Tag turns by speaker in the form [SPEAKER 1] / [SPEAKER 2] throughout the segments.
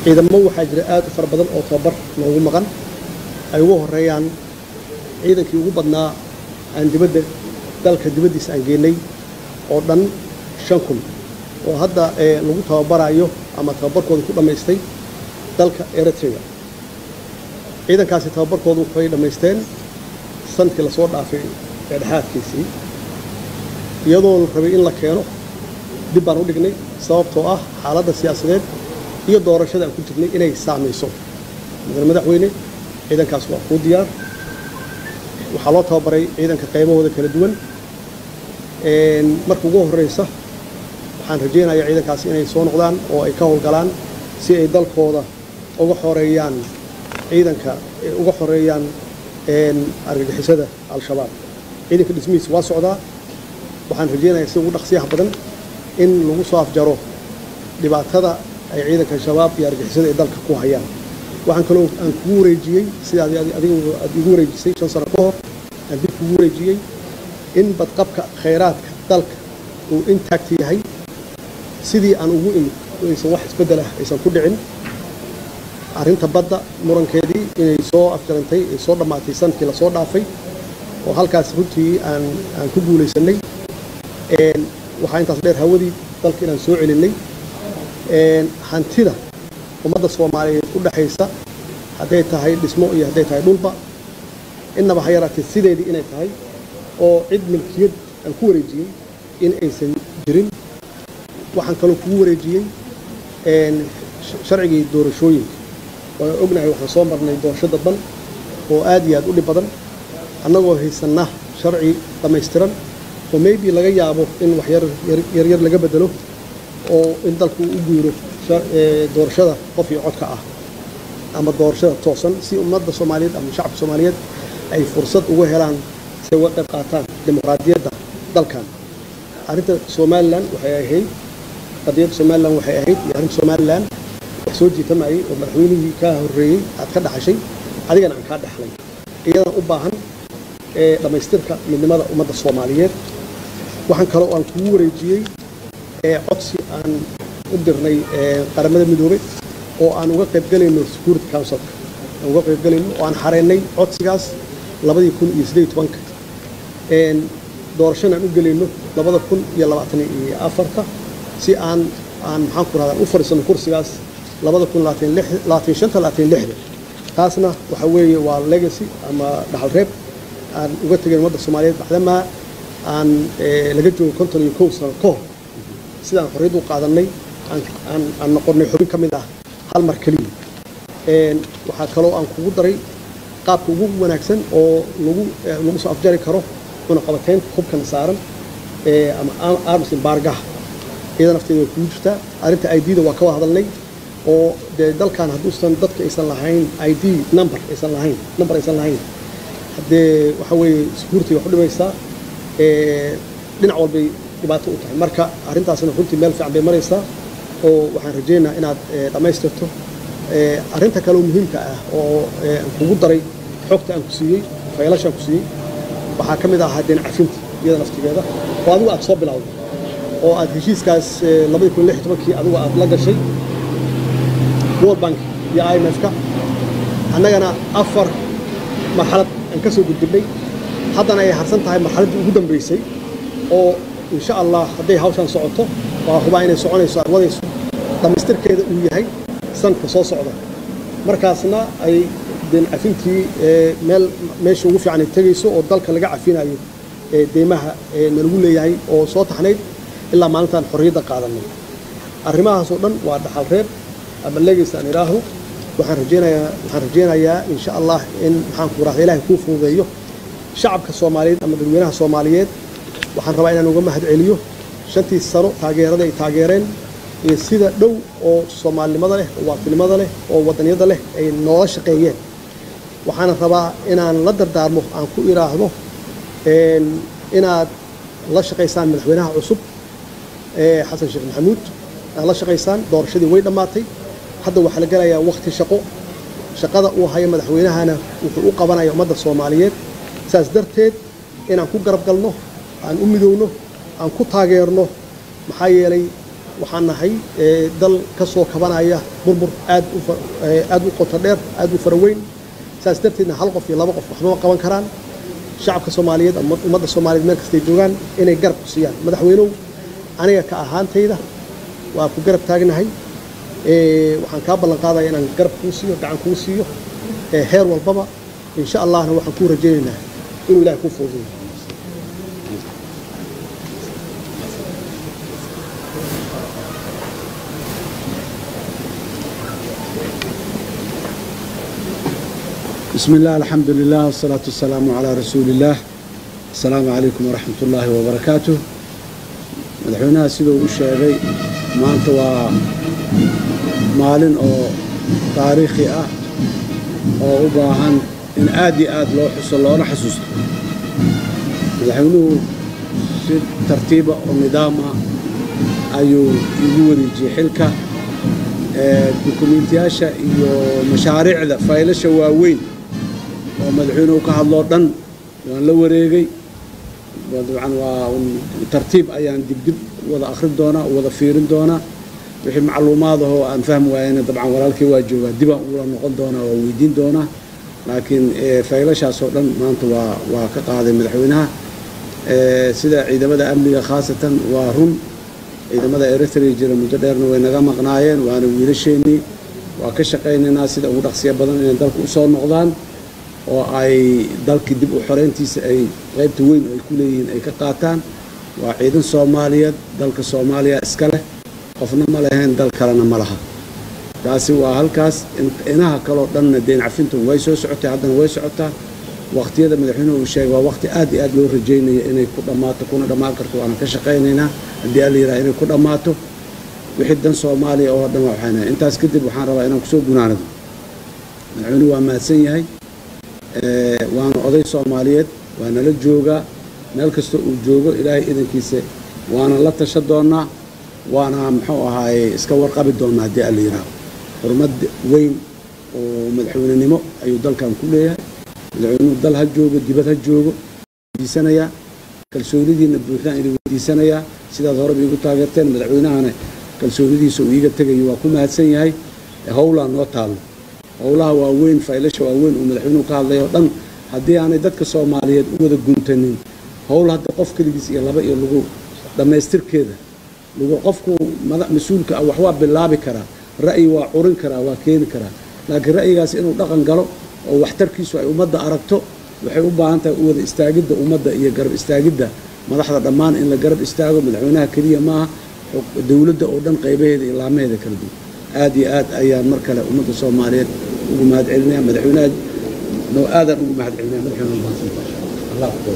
[SPEAKER 1] إذا مو حاجة فربضن أو تبر لو مغن أيوه الريان إذا كي وبدنا عند بدء ذلك بدي سأجيني أردن شنكم وهذا لو تبر أيوه أما تبر كود كل ما يستي ذلك إريتريا إذا كان تبر كود كل ما يستين سنة كلا صور في الحياة كيسي يدور ربيعين لكيانو دبنا ودقني سبب تواه حالات السياسية يدور الشدة كنت تبني إني سامي صوت مثل مدحويني إذا كان سواء خوديار وحالاتها بري إذا كقيمة وذا كالدول مركوجوه الرئيسة وحن رجينا يا إذا كان إني صون غلان أو إكاو الجلان سي دل كودا أو حوريان إذا أو حوريان أرجع حسده على الشباب إذا كنت اسمي سوا سعدا وحن رجينا يسوي نقصيها بدن إن لو صاف جروه لبعض هذا عيدك الشباب يرجع حسده دل كوهيان وحن كلو أنكوريجي سيا أديكوريجي سي شن صار كوه أديكوريجي إن بتقبك خيرات دلك وإن تكتي هاي سيدي أنا وإن ويسوي واحد بدله يسوي كل عين أرين تبدأ مرن كذي يسوي أفكارنتي يسوي لما تيسان كلا صور دافي وهالكاسبتي أن كبولي سني وحين تصدر هودي دلك إن سوء لني هنتيدا ومدى الصومالي كل حيسة هديتها هاي الاسمو إيه هديتها هاي دولبا إنما حيرات السيدة دي إنها هاي أو عد ملكيد الكوريجي إن إنسان جرين وحن كانوا كوريجي إن شرعي دور شوي وأبنائي وحن صومرنا دور شدة بن وآدي هتقول لي بدن أنا وهي سنة شرعي لما يسترن وميبي لقى يابو إن وحير ير لقى بدله أو إن دلكو يجورو دور شدة قفي عدكة أما دور شدة توصل سي أمد الصوماليات أم شعب الصوماليات أي فرصة وهلان سواء قطعتان ديمقراطية دل كان أريد سومالان وحياهي قضية سومالان وحياهي يعني سومالان سوجي تماي ومدحويني كهري أتكلم عشان هذه أنا كاد حلي إذا أباهن لما يسترك من لماذا أمد الصوماليات وحن كانوا أن كوريجي عطسي أن قدرني قرمنا المدوري وأن وقف قلنا سكورت كونسل وقف قلنا وأن حريني عطسي جاس لابد يكون يسدي تبانك إن دورشنا نقول إنه لابد يكون يلا بعتني أفرقة سي أن محاكور هذا أفرس الكرسي جاس لابد يكون لاتين شنطة لاتين لحدة تاسنا وحوي والليجسي أما دحل ريب أن وقت المدة الصومالية بعدما أن لقيتوا كنتوا يكوسر كوه سيدان خريدو قادني أن نقولني حبين كميدا هالمركلين إن وحكلوا أن كودري قاب كوجو وناكسن أو لو سو أفجاري كرو كنا قبتين خوب كان صارم أما أرمس البارجة إذا نفتي كوجتا أنت أيدي ده وكوا هذا اللي أو دل كان هدوسن ضدك إنسان لهين أيدي نمبر إنسان لهين نمبر إنسان لهين هذا وحوي سكورتي وحده بيسا لنا أول بيباتوا وتح مركا أرنت أصلا كنت مال في عم بمريسا وحن رجينا إن لما يستفتوا أرنت كلام مهم كأه أو كوجدري حكت أنكسي فيلاش أنكسي وحكم إذا هدين عفنت إذا نفتي هذا وهذا أتصاب بالعود أو أدهشيس كاس لما يكون لحية مكي هذا أطلق شيء وورد بانك يا أي مفكا أنا أفر مرحلة انكسر قدامي حتى أنا حسنت هاي مرحلة قدام بريسي أو إن شاء الله هدي هاوشان صعدته وهو عيني صعوني صار وضي دمستر كده وياهي سنة صوص صعدة مركزنا أي دين عفنتي مال ماشي وقف يعني تجيسو أو ضل كلا جع فينا ديمها نقول لي هاي أو صوت حنيد إلا معناتها الحرية قاعدة الرماها صوتنا وعد حريب أما اللي جيسان يراهو وحرجينا يا إن شاء الله إن حنكون راح إله كوفو ذيه شعب كالصوماليين أما دنياها الصوماليين وحن ربعنا نقوم هاد عليو شنتي السرو تاجرين تاجرين يصير دو أو صومالي ماذا له ووطني ماذا له أو وطني ماذا له أي نواش قيين وحن ربع إن ندر دارمه عن كل إراهمه إن الله شقيسان من حوينها عصب حسن شيخ محمود الله شقيسان دور شدي وين ماتي هذا وحلا جاي وقت شقة وهاي مدحوينها أنا وقبنا يوم مدة الصوماليات سأصدرت إن أكون قرب قلنا عن أمي دونه عن كتاجرنا محيلي waxaan nahay dal ka soo kabanaya burbur aad u qoto dheer aad u faraweyn saas darteedna hal qof iyo laba qof waxba ma qaban karaan shacabka Soomaaliyeed ama ummadda Soomaaliyeed meel kasta ay joogaan inay garab ku siiyaan madaxweynuhu aniga ka ahaantayda waa ku garab taagnahay waxaan ka ballan qaadayaa inaan garab ku siiyo gacan ku siiyo heer walbaba insha Allahna waxaan ku rajaynaynaa inuu Ilaahay ku fududeeyo
[SPEAKER 2] بسم الله الحمد لله والصلاة والسلام على رسول الله السلام عليكم ورحمة الله وبركاته مدحونا سيدو الشيغي ما أنتوا مالين أو تاريخي أو أباهن إن آدي لو حصل الله نحسوس مدحونو سيد ترتيبه ونظامه أيو يقولي جي حلكة دوكومنتياشا iyo mashaariicda faylasha waaweyn oo madaxweynuhu ka hadlo dhan waan la wareegay dabcan waa tartiib ayaan dib wada akhrin doona wada fiirin doona wixii macluumaad ah oo aan fahmi waayeen dabcan walaalkii waa jooga dib aan u noqon doona oo weydiin doona laakiin faylashaas oo dhan maanta waa ka qaaday madaxweynaha sida ciidamada amniga khaasatan waa run ciidamada Eritrea jira muddo dheerna way naga maqnaayeen waana wiilasheenii waa ka shaqaynaynaa sida ugu dhaqsiya badan inay dalka u soo noqdaan oo ay dalkii dib u xoreyntiisa ay qaybta weyn ay ku leeyihiin ay ka qaataan waa ciidan Soomaaliyeed dalka Soomaaliya iska leh qofna ma lahayn dal kalena ma laha taasi waa halkaas inaha kale oo dhanna deen cafintu way soo socotay haddana way socotaa waqtiyada madaxweynuhu uu sheegay waa waqti aad iyo aad loo rajaynayo inay ku dhamaato kuna dhamaan karto waana ka shaqaynaynaa haddii aan la yiraahdo inay ku dhamaato wixii dan Soomaaliya oo dhan waxaana intaas kadib waxaan rabaa inaan ku soo gunaanado madaxweynuhu waa mahadsan yahay waana oday Soomaaliyeed waana la joogaa meel kasta uu joogo ilaahay idankiisa waana la tasha doonaa waana muxuu ahaay iska warqabi doonaa haddii aan la yiraahdo xurmad weyn oo madaxweynenimo ayuu dalkan ku leeyahay madaxweynuhu dal ha joogo dibad ha joogo diisanaya kalsoonidiina buuxdaan idin weydiisanayaa sidaad horeba igu taageerteen madaxweynahana kalsoonidiisa uu iiga tegayo waa ku mahadsan yahay howlaan noo taalo howlaha waaweyn faylasha waaweyn uu madaxweynuhu ka hadlayo dhan haddii aanay dadka Soomaaliyeed u wada guntanin howl hadda qof kaligiis iyo laba iyo lagu dhamaystirkeeda lagu qofku mas'uulka ah wax waa bilaabi karaa ra'yi waa curin karaa waa keeni karaa laakiin ra'yigaas inuu dhaqan galo oo waxtarkiisu ay ummadda aragto waxay u baahan tahay u wada istaagidda ummadda iyo garab istaagidda madaxda dhammaan in la garab istaago madaxweynaha kaliya maaha dawladda oo dhan qaybaheeda iyo laamaheeda kala duwan aad iyo aad ayaan mar kale ummadda Soomaaliyeed ugu mahad celinaya madaxweynaha noo aadan ugu mahad celinaya madaxweynaha Allah ku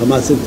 [SPEAKER 2] amaasad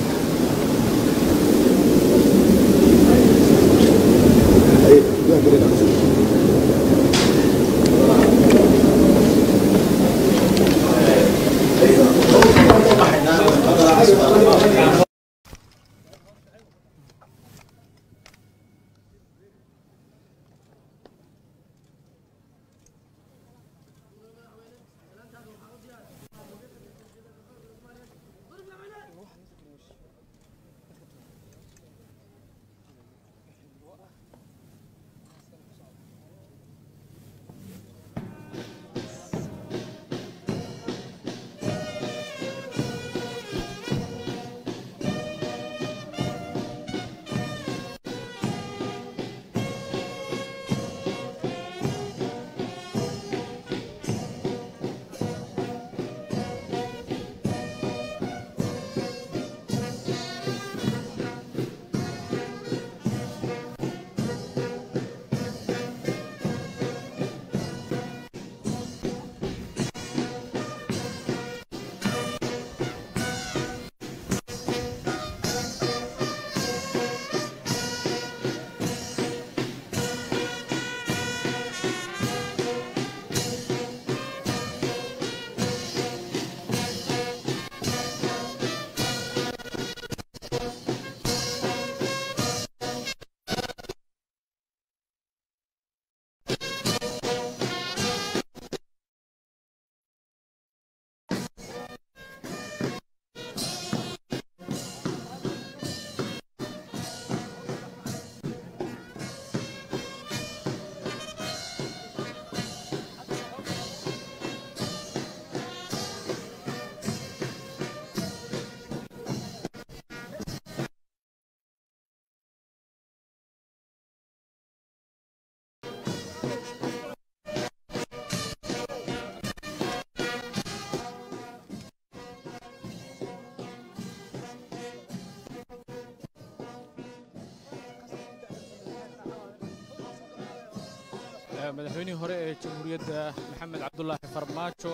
[SPEAKER 3] madaxweynihii hore ee jamhuuriyadda maxamed cabdulaahi farmaajo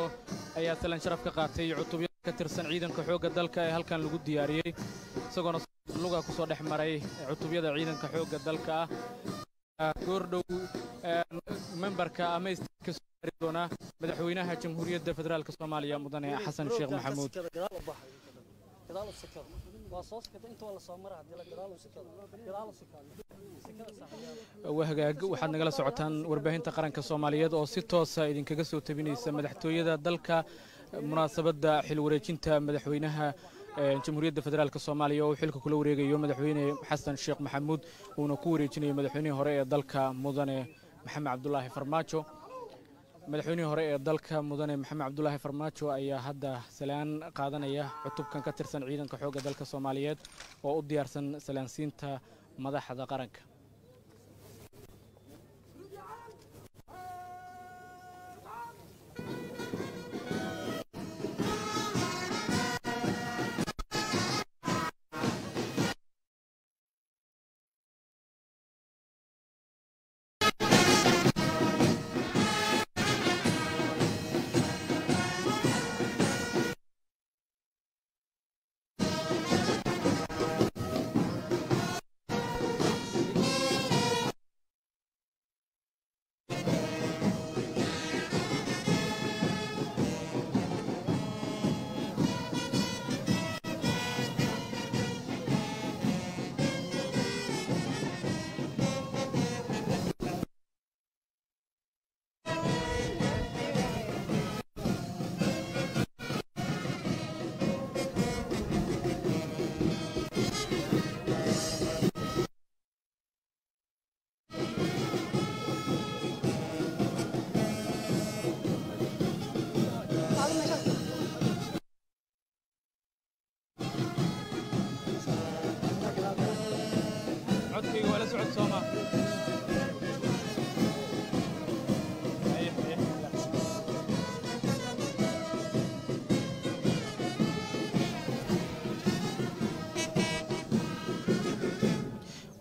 [SPEAKER 3] ayaa salaan sharaf ka qaatay cutubyada ka tirsan ciidanka xoogga dalka ee halkan lagu diyaariyey isagoona luga ku soo dhex maray cutubyada ciidanka xoogga dalka ah goordhow membarka ama istaagka soo gaari doona madaxweynaha jamhuuriyadda federaalka soomaaliya mudane xasan sheekh maxamuud wahagaag waxaad nagala socotaan warbaahinta qaranka soomaaliyeed oo si toosa idinkaga soo tabinaysa madaxtooyada dalka munaasabadda xil wareejinta madaxweynaha jamhuuriyadda federaalka soomaaliya oo uu xilka kula wareegayo madaxweyne xasan sheekh maxamuud uuna ku wareejinayo madaxweynihii hore ee dalka mudane maxamed cabdulaahi farmaajo madaxweynihii hore ee dalka mudane maxamed cabdulaahi farmaajo ayaa hadda salaan qaadanaya cutubkan ka tirsan ciidanka xoogga dalka soomaaliyeed oo u diyaarsan salaansiinta madaxda qaranka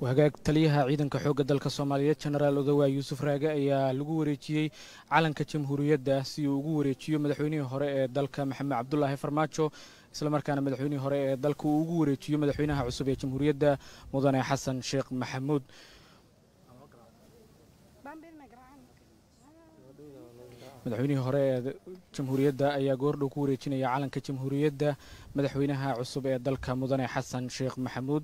[SPEAKER 3] وهجاك تليها عيدن كحوج دلك الصومالية جنرال أدوى يوسف راجع يا لجوريتشي علن كجمهورية ده سيوجوريتشي مدحوني هراء دلك محمد عبد الله فرماتشو إسلام كان مدحوني هراء دلك وجوريتشي مدحونها عصبية جمهورية ده مدن حسن شيخ محمود مدحوني هراء جمهورية ده أي جورد وجوريتشي علن كجمهورية ده مدحونها عصبية دلك مدن حسن شيخ محمود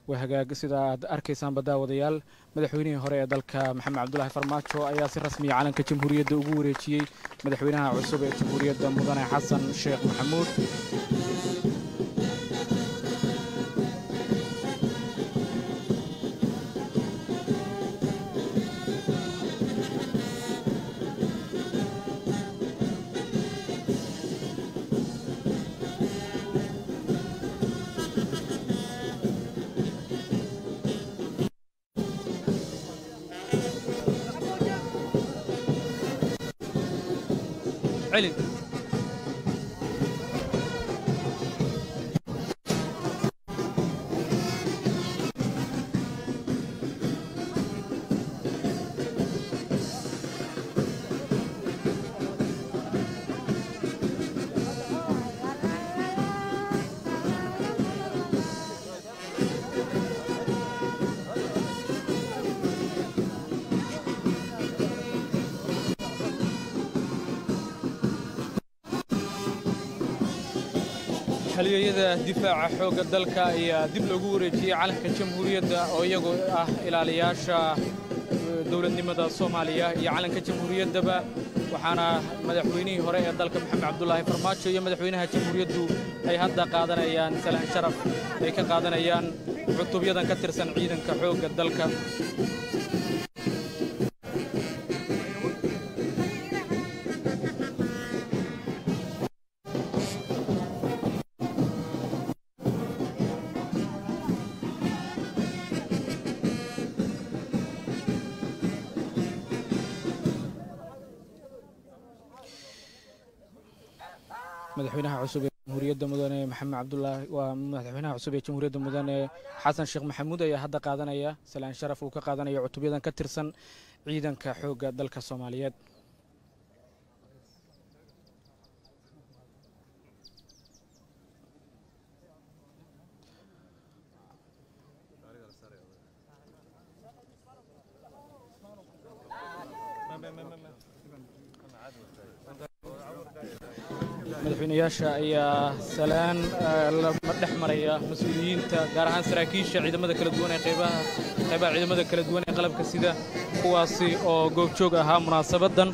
[SPEAKER 3] وهجاج سيدا أركيسان بدأ وضيال مدحويني هراء دلك محمد عبد الله فرماتشو أياسي رسمي علن كجمهورية دوريتشي مدحوينها عصبة جمهورية مدن حسن شيخ محمود علي halyeeyada difaaca xoogga dalka ayaa dib loogu wareejiyay calanka jamhuuriyadda oo iyagu ah ilaaliyaasha dawladnimada Soomaaliya iyo calanka jamhuuriyaddaba waxaana madaxweynihii hore ee dalka Maxamed Cabdulaahi Farmaajo iyo madaxweynaha jamhuuriyaddu ay hadda qaadanayaan salaan sharaf ay ka qaadanayaan cutubyadan ka tirsan ciidanka xoogga dalka مدحوينها عصبة جمهورية مدن محمد عبد الله ومدحوينها عصبة جمهورية مدن حسن شيخ محمود يا هذا قادنا يا سلام شرف وكقادنا يا عتوبيا كترسن ciidanka xoogga dalka Soomaaliyeed. madaxweynayaasha ayaa salaan la dhex maraya mas'uuliyiinta gaar ahaan saraakiisha ciidamada kala duwan ee qaybaha ciidamada kala duwan ee qalabka sida kuwaasi oo goobjoog ahaa munaasabadan.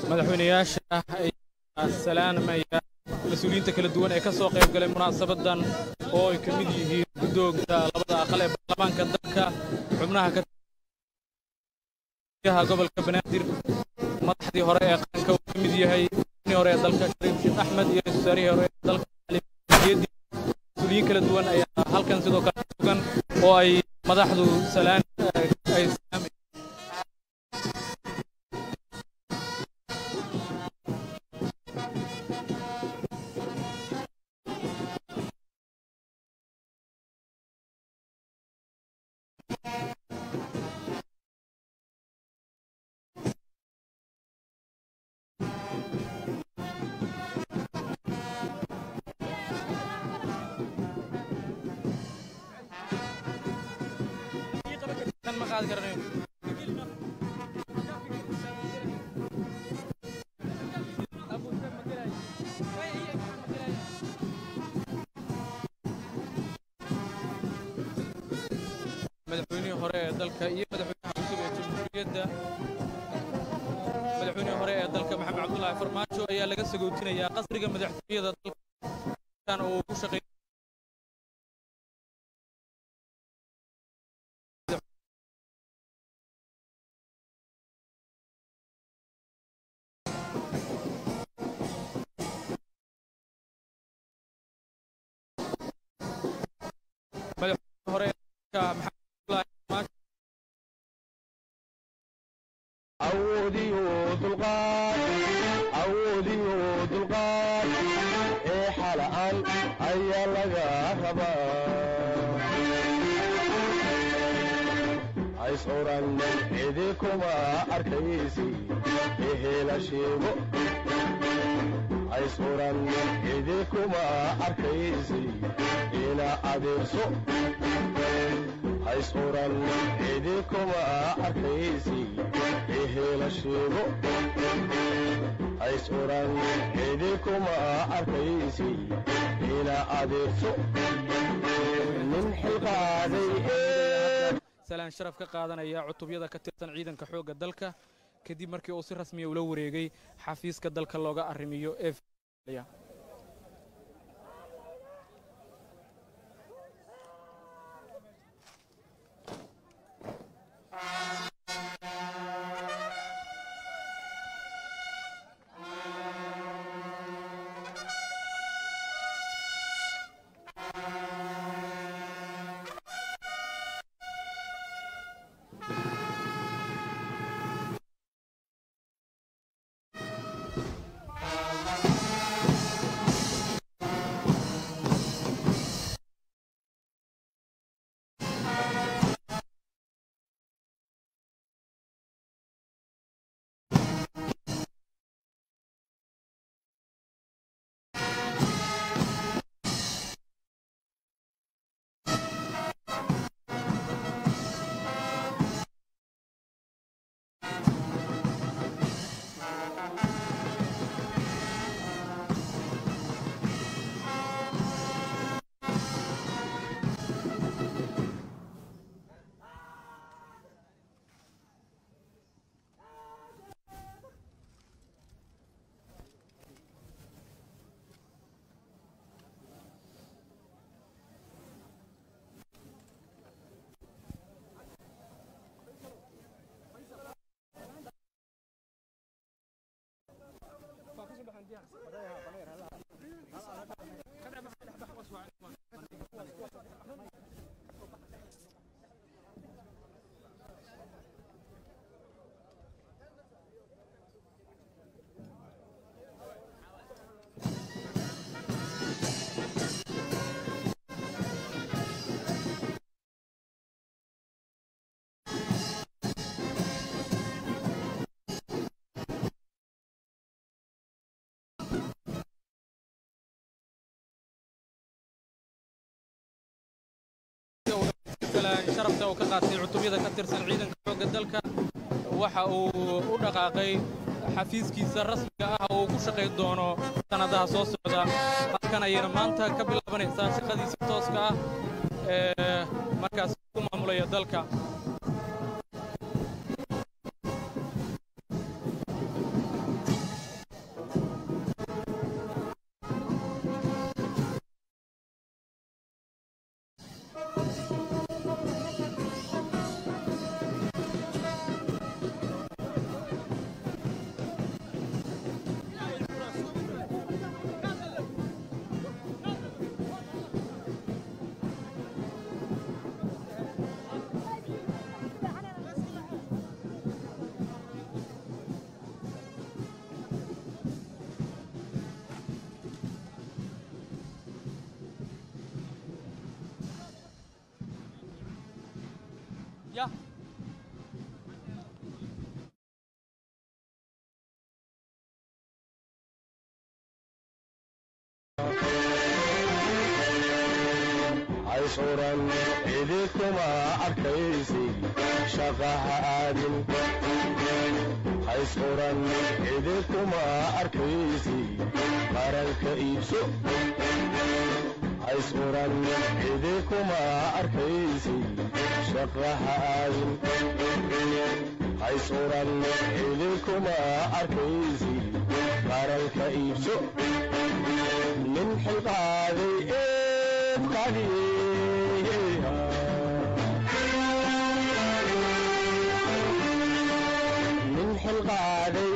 [SPEAKER 3] madaxweynayaasha ayaa salaamaya mas'uuliyiinta kala duwan ee ka soo qayb galay munaasabadan oo ay ka mid yihiin guddoonka labada aqal ee baarlamaanka dalka, xubnaha ka tirsan gobolka Banaadir, madaxdii hore ee qaranka uu ka mid yahay madaxweynihii hore ee dalka Shariif Sheekh Axmed iyo ra'iisul wasaarihii hore ee dalka Ali Geedi. mas'uuliyiin kala duwan ayaa halkan sidoo kale sugan oo ay madaxdu salaan ay salaamay. madaxweynihii hore ee dalka iyo madaxweynaha cusub ee jamhuuriyadda madaxweynihii hore ee dalka Maxamed Cabdullaahi Farmaajo ayaa laga sagootinayaa qasriga madaxtooyada dalka oo ku shaqeeya madaxweynihii hore ee dalka Maxamed
[SPEAKER 4] عودي ودلقات إيه حلقان أيا لقى خبا عيصورا إيديكما أركيسي إيه لشيبو عيصورا إيديكما أركيسي إلى أدرسو عيصورا إيديكما أركيسي إيه لشيبو عيصورا إيديكما أركيسي إلى أدرسو من حلقادي
[SPEAKER 3] salaan sharaf ka qaadanaya cutubyada ka tirsan ciidanka xoogga dalka kadib markii uu si rasmi ah ula wareegay xafiiska dalka looga arrimiyo ee Soomaaliya. sharafta oo ka qaatay cutubiyada ka tirsan ciidanka xoogga dalka waxa uu u dhaqaaqay xafiiskiisa rasmiga ah oo uu ku shaqayn doono sanadaha soo socda halkan ayayna maanta ka bilaabanaysaa shaqadiisa tooska ah ee markaas ku maamulaya dalka Yeah.
[SPEAKER 4] عيسوران إيديكما أركيسي شقها آدم عيسوران إيديكما أركيسي قرنك إيبسو عيسوران إيديكما أركيسي شقها آدم عيسوران إيديكما أركيسي قرنك إيبسو من حلقاذي من حلقاذي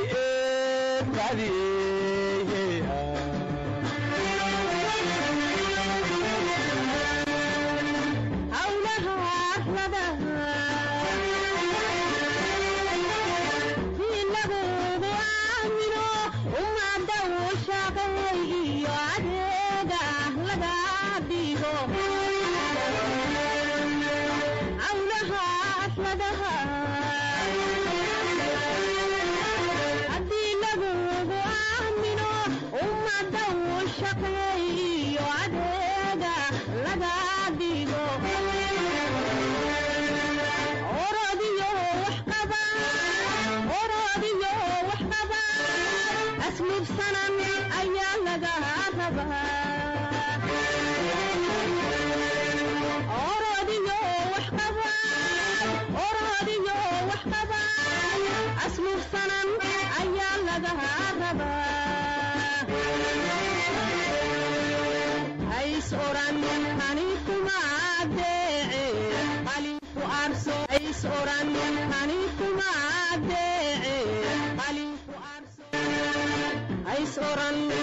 [SPEAKER 5] Oran